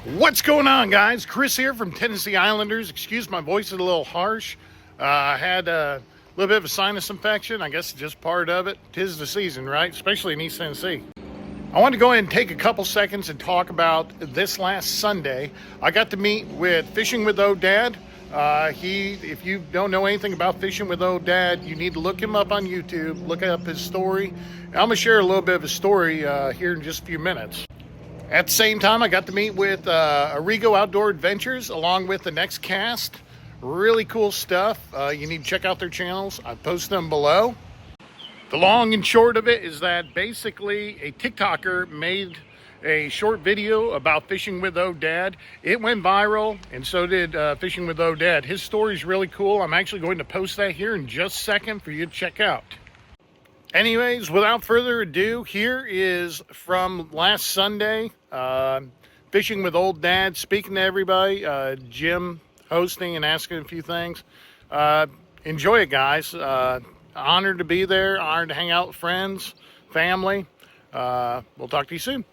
What's going on, guys? Chris here from Tennessee Islanders. Excuse my voice is a little harsh. I had a little bit of a sinus infection. I guess it's just part of it. 'Tis the season, right? Especially in East Tennessee. I want to go ahead and take a couple seconds and talk about this last Sunday. I got to meet with Fishing with Old Dad. If you don't know anything about Fishing with Old Dad, you need to look him up on YouTube, look up his story. I'm going to share a little bit of his story here in just a few minutes. At the same time, I got to meet with Arrigo Outdoor Adventures along with the next cast. Really cool stuff. You need to check out their channels. I post them below. The long and short of it is that basically a TikToker made a short video about Fishing with Old Dad. It went viral, and so did Fishing with Old Dad. His story is really cool. I'm actually going to post that here in just a second for you to check out. Anyways, without further ado, here is from last Sunday, Fishing with Old Dad, speaking to everybody, Jim hosting and asking a few things. Enjoy it, guys. Honored to be there, honored to hang out with friends, family. We'll talk to you soon.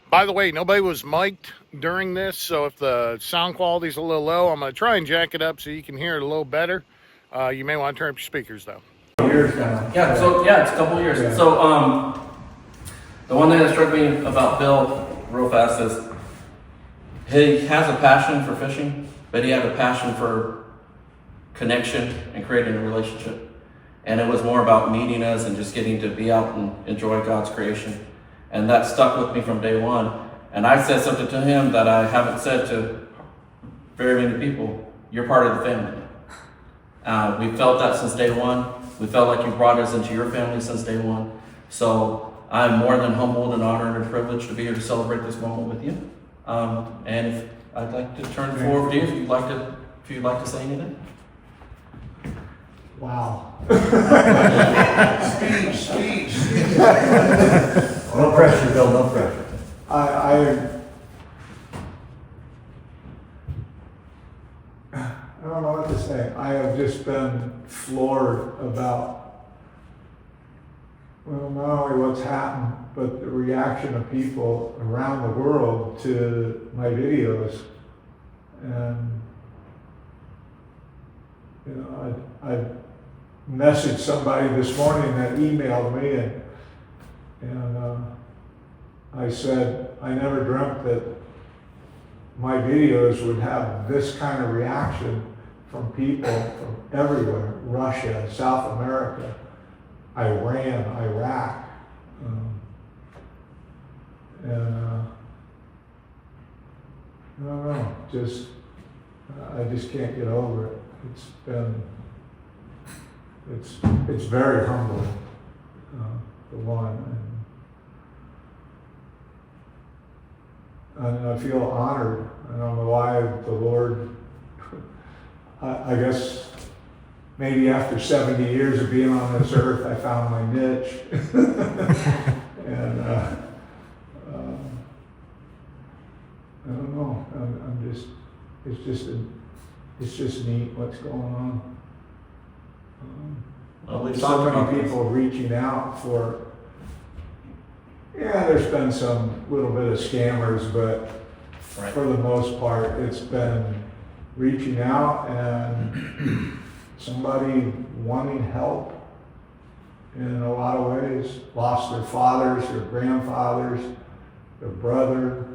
By the way, nobody was mic'd during this, so if the sound quality is a little low, I'm going to try and jack it up so you can hear it a little better. You may want to turn up your speakers, though. Years now. Yeah, it's a couple of years. Yeah. So, the one thing that struck me about Bill real fast is he has a passion for fishing, but he had a passion for connection and creating a relationship. And it was more about meeting us and just getting to be out and enjoy God's creation. And that stuck with me from day one. And I said something to him that I haven't said to very many people. You're part of the family. We felt that since day one. We felt like you brought us into your family since day one. So I'm more than humbled and honored and privileged to be here to celebrate this moment with you. And if I'd like to turn it forward to you if you'd like to say anything. Wow. Speech. No pressure, Bill, no pressure. I don't know what to say. I have just been floored about, well, not only what's happened, but the reaction of people around the world to my videos. And, you know, I messaged somebody this morning that emailed me and I said, I never dreamt that my videos would have this kind of reaction from people from everywhere, Russia, South America, Iran, Iraq. I don't know, I just can't get over it. It's very humbling, for one. And I feel honored. I don't know why the Lord, I guess maybe after 70 years of being on this earth, I found my niche. And I don't know, it's just neat what's going on. So many people reaching out for, there's been some little bit of scammers, but Right. for the most part, it's been reaching out and somebody wanting help in a lot of ways. Lost their fathers, their grandfathers, their brother.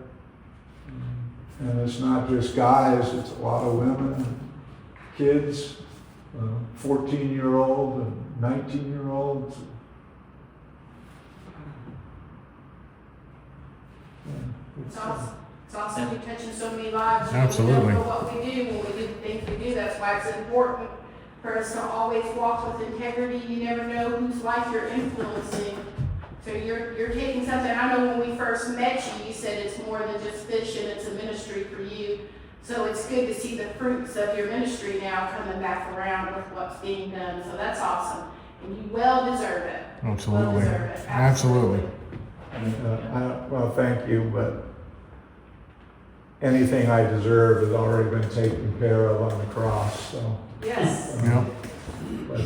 And it's not just guys, it's a lot of women, kids, 14-year-old and 19-year-olds. It's awesome. It's awesome. You're touching so many lives. Absolutely. We don't know what we do when we do the things we do. That's why it's important for us to always walk with integrity. You never know whose life you're influencing. So you're taking something. I know when we first met you, you said it's more than just fishing. It's a ministry for you. So it's good to see the fruits of your ministry now coming back around with what's being done. So that's awesome. And you well deserve it. Absolutely. Well deserve it. Absolutely. Well, thank you, but anything I deserve has already been taken care of on the cross, so. Yes. Yeah. But, I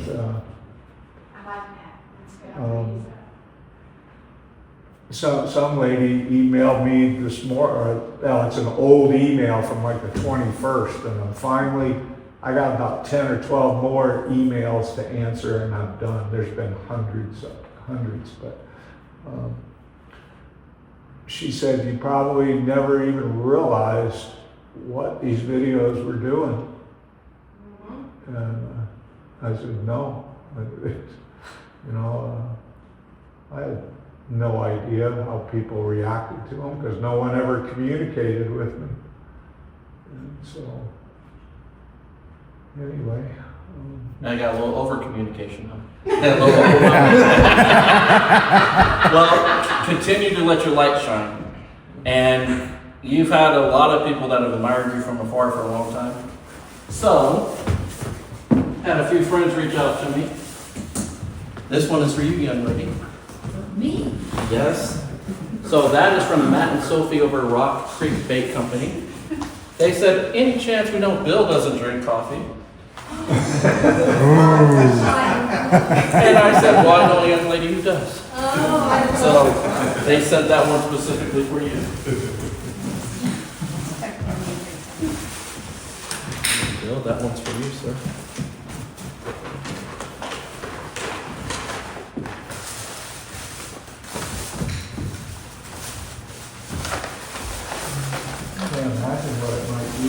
like that. That's good. some lady emailed me this morning, well, it's an old email from like the 21st, and I got about 10 or 12 more emails to answer, and I'm done. There's been hundreds, but she said you probably never even realized what these videos were doing. And I said, no. I had no idea how people reacted to them because no one ever communicated with me. And so, anyway. I got a little over communication, huh? A little overwhelming. Well, continue to let your light shine. And you've had a lot of people that have admired you from afar for a long time. So, had a few friends reach out to me. This one is for you, young lady. Me? Yes. So that is from Matt and Sophie over at Rock Creek Bake Company. They said, any chance we know Bill doesn't drink coffee? And I said, well, I know a young lady who does. So they sent that one specifically for you. Bill, that one's for you, sir. I can't imagine what it might be.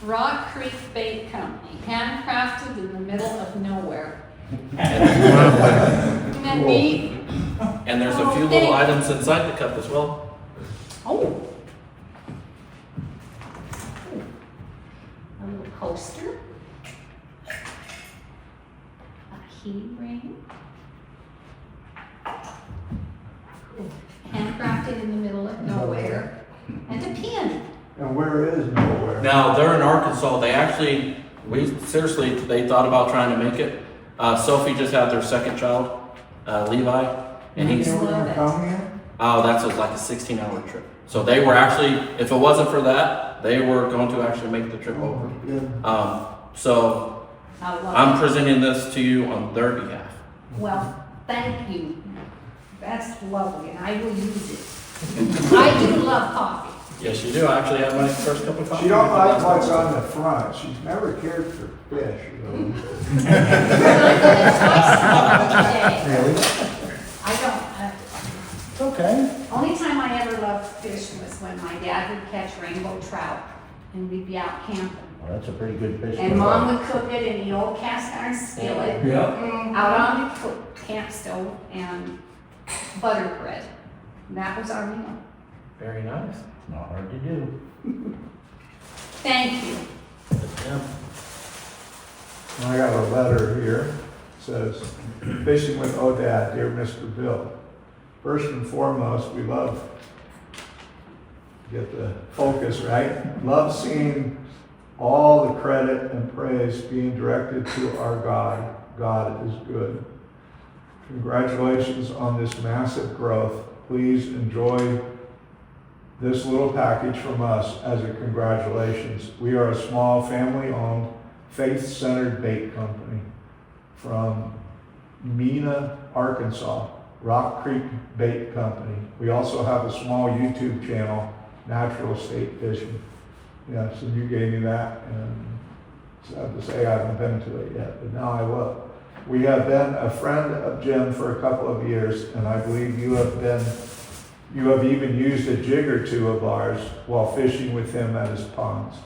Rock Creek Bake Company, handcrafted in the middle of nowhere. Isn't that neat? And there's a few little items inside the cup as well. Oh. A little coaster. A key ring. Handcrafted in the middle of nowhere. And a pin. And where is nowhere? Now, they're in Arkansas. They thought about trying to make it. Sophie just had their second child, Levi, and he's, You were gonna come here? that's like a 16-hour trip. So they were actually, if it wasn't for that, they were going to actually make the trip over. So I love I'm it. presenting this to you on their behalf. Well, thank you. That's lovely, and I will use it. I do love coffee. Yes, you do. I actually had my first cup of coffee. She don't like what's on the front. She's never cared for fish. I'm gonna try some today. I don't, Okay. only time I ever loved fish was when my dad would catch rainbow trout and we'd be out camping. Well, that's a pretty good fish. And Mom would cook it in the old cast iron skillet out on the camp stove and butter bread. That was our meal. Very nice. Not hard to do. Thank you. Yeah. I got a letter here. It says, fishing with Odad, dear Mr. Bill. First and foremost, we love, get the focus right, love seeing all the credit and praise being directed to our God. God is good. Congratulations on this massive growth. Please enjoy this little package from us as a congratulations. We are a small family-owned, faith-centered bake company from Mena, Arkansas, Rock Creek Bake Company. We also have a small YouTube channel, Natural State Fishing. Yes, and you gave me that, and sad to say I haven't been to it yet, but now I will. We have been a friend of Jim for a couple of years, and I believe you have even used a jig or two of ours while fishing with him at his ponds.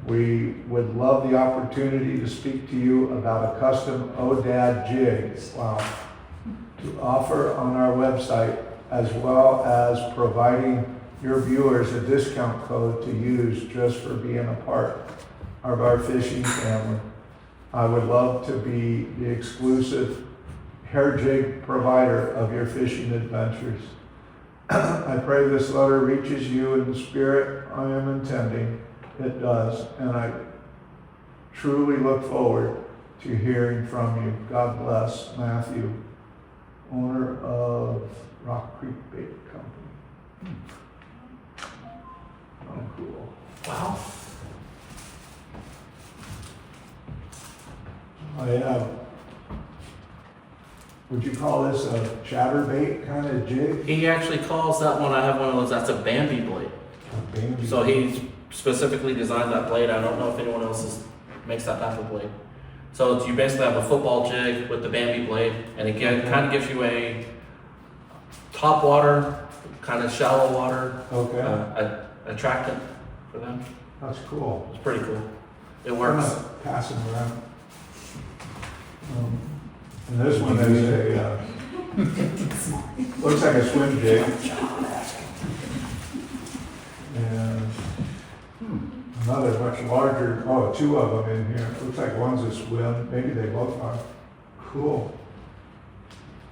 We would love the opportunity to speak to you about a custom Odad jig, to offer on our website, as well as providing your viewers a discount code to use just for being a part of our fishing family. I would love to be the exclusive hair jig provider of your fishing adventures. I pray this letter reaches you in the spirit I am intending it does, and I truly look forward to hearing from you. God bless, Matthew, owner of Rock Creek Bake Company. Oh, cool. Wow. I have would you call this a chatterbait kind of jig? He actually calls that one, I have one of those, that's a Bambi blade. A Bambi? So he specifically designed that blade. I don't know if anyone else makes that type of blade. So you basically have a football jig with the Bambi blade, and it kind of gives you a top water, kind of shallow water Okay, attractant for them. that's cool. It's pretty cool. It I'm works. gonna pass them around. And this one is a, looks like a swim jig. And another much larger, oh, two of them in here. Looks like one's a swim, maybe they both are. Cool.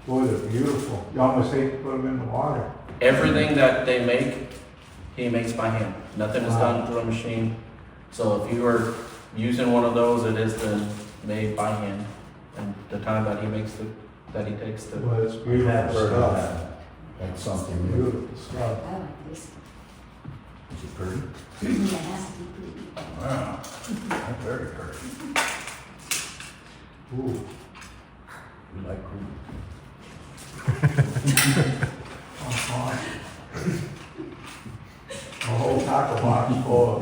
Boy, they're beautiful. You almost hate to put them in the water. Everything that they make, he makes by hand. Nothing is done through a machine. So if you are using one of those, it is then made by hand. And the time that he takes to. Well, it's I've beautiful heard of stuff. that. That's something new. Beautiful stuff. I like this. Is it pretty? Yeah, it has to be pretty. Wow, that's very pretty. Ooh. We like cool. A whole tackle box full of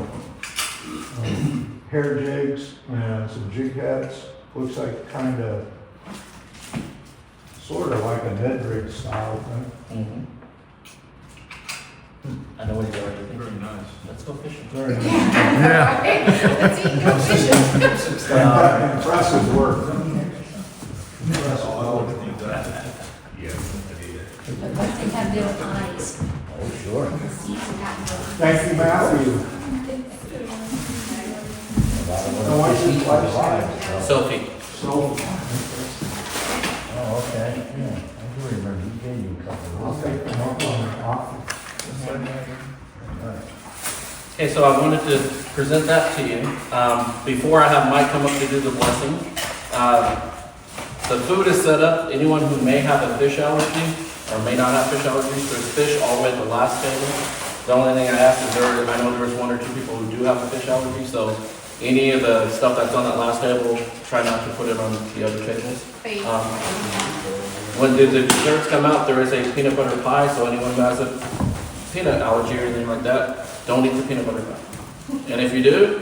hair jigs and some jig heads. Looks like kind of, sort of like a Ned rig style thing. I know what you're already thinking. Very nice. Let's go fishing. Very nice. Let's eat your fishing. Impressive work. But once they have little eyes, Oh, sure. the seeds have little. Thank you, Matthew. A lot of what's his them wife's alive, so. Sophie. So, Oh, okay, yeah, I do remember, you gave me a couple I'll of take those. them up on the office. Okay, so I wanted to present that to you. Before I have Mike come up to do the blessing, the food is set up. Anyone who may have a fish allergy or may not have fish allergies, there's fish all the way at the last table. The only thing I ask is I know there's one or two people who do have a fish allergy, so any of the stuff that's on that last table, try not to put it on the other tables. When the desserts come out, there is a peanut butter pie, so anyone who has a peanut allergy or anything like that, don't eat the peanut butter pie. And if you do,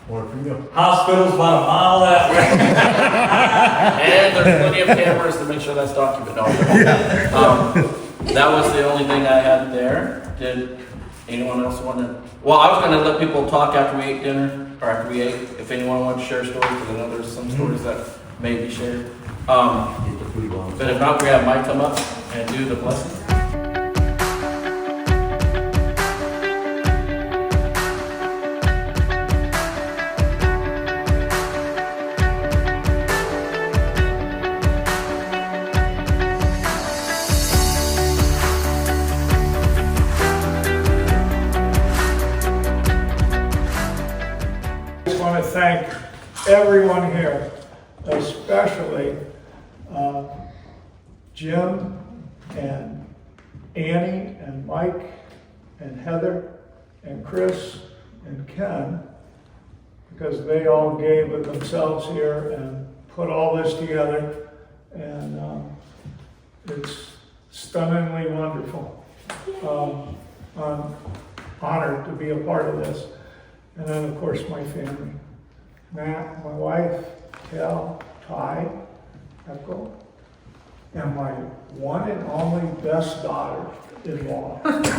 More for you. Hospital's about a mile that way. and there's plenty of cameras to make sure that's documented. That was the only thing I had there. Did anyone else want to? Well, I was going to let people talk after we ate dinner, or after we ate, if anyone wants to share stories, because I know there's some stories that may be shared. Get the food on. But if not, we have Mike come up and do the blessing. I just want to thank everyone here, especially Jim and Annie and Mike and Heather and Chris and Ken, because they all gave of themselves here and put all this together, and it's stunningly wonderful. I'm honored to be a part of this. And then, of course, my family. Matt, my wife, Cal, Ty, Echo, and my one and only best daughter-in-law. Best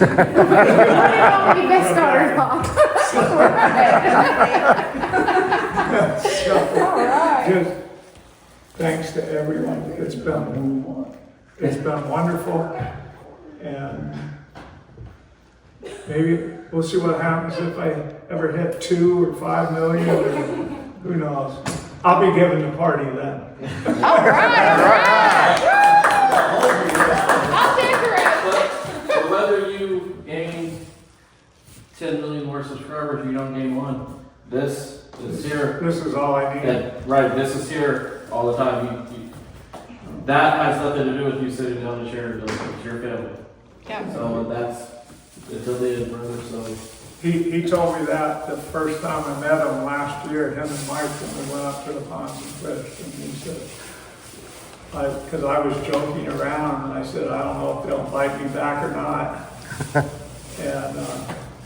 daughter-in-law. Just thanks to everyone. It's been wonderful. And maybe we'll see what happens if I ever hit 2 or 5 million, or who knows. I'll be giving the party then. All right. I'll decorate. So whether you gain 10 million more subscribers, you don't gain one. This is here. This is all I need. Yeah, right, this is here all the time. That has nothing to do with you sitting down and sharing those. It's your family. Yeah. So it's a dead brother, so. He told me that the first time I met him last year, him and Mike, when we went up to the ponds and fished, and he said, because I was joking around, and I said, I don't know if they'll invite me back or not. And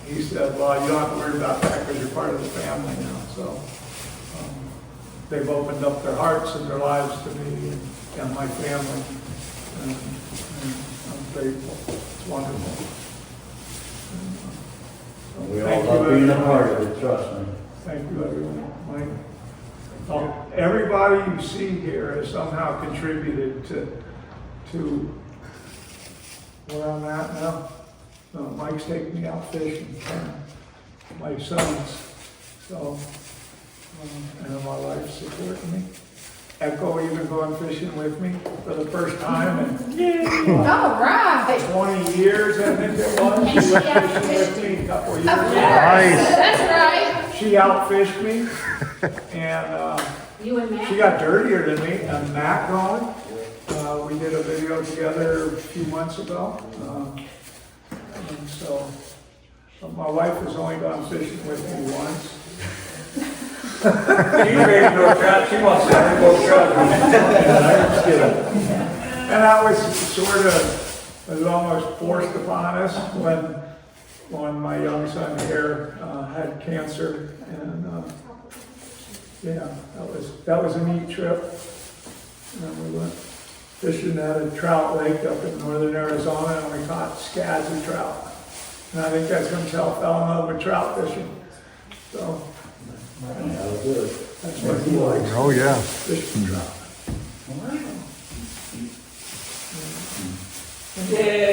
he said, well, you don't have to worry about that because you're part of the family now. So they've opened up their hearts and their lives to me and my family. And I'm grateful. It's wonderful. We all Thank love you, being a everyone. part of it, trust me. Thank you, everyone. Everybody you see here has somehow contributed to where I'm at now. Mike's taking me out fishing, my sons, so, and my wife's supporting me. Echo even going fishing with me for the first time in All right. 20 years, I think it was. And She she went outfished fishing with me a couple of Of years course, ago. that's right. She outfished me, and You and she Matt. got dirtier than me, and Matt gone. We did a video together a few months ago. And so, my wife has only gone fishing with me once. She's ready to go trout, she wants to go trout. And that was sort of, it was almost forced upon us when my young son here had cancer. And yeah, that was a neat trip. And we went fishing at a trout lake up in northern Arizona, and we caught scads of trout. And I think that's when Cal fell in love with trout fishing. So That was good. that's what he likes, Oh, yeah. fishing trout. Yeah.